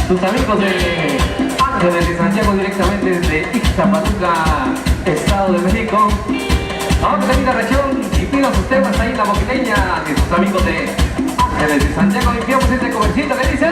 tus amigos de Ángeles de Santiago directamente desde Ixtapaluca, Estado de México. Vamos a seguir la región y pidan sus temas ahí en la boquileña de sus amigos de Ángeles de Santiago. Limpiamos este comercito que dice...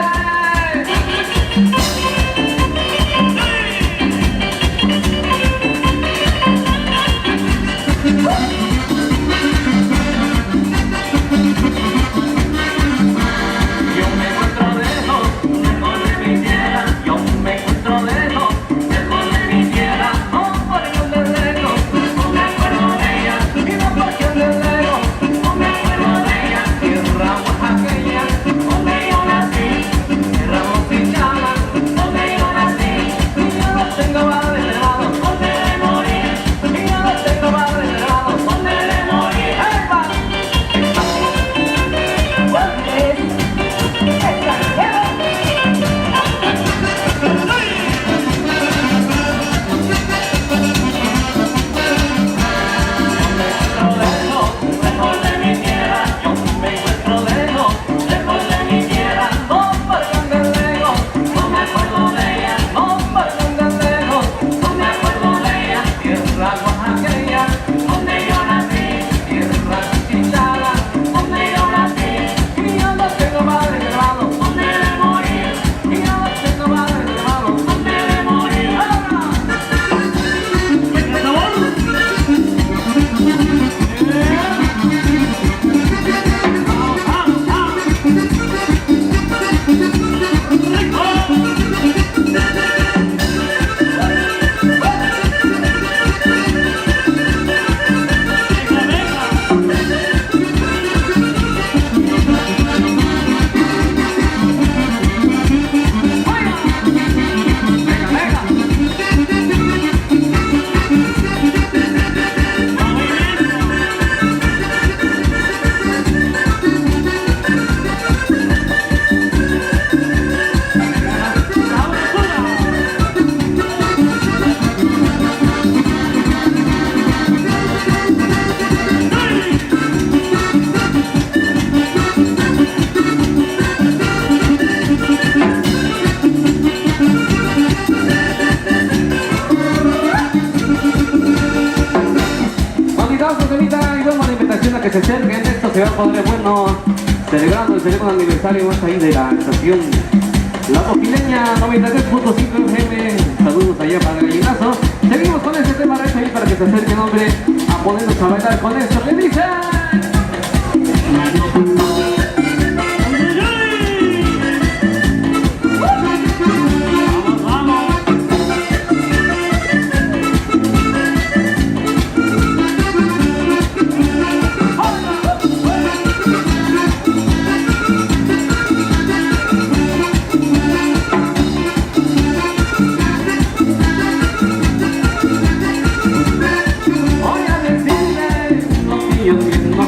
Que se acerquen, esto se va a poner bueno, celebrando el segundo aniversario más ahí de la estación La Boquileña 93.5 FM. Saludos allá para el gallinazo. Seguimos con este tema recho ahí para que se acerquen, hombre, a ponernos a bailar con esto. ¡Le dicen! Voy a decirle lo que yo siento,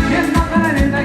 que no caer en la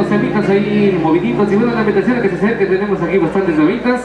los semitas ahí moviditos y bueno, la invitación a que se acerquen, tenemos aquí bastantes semitas.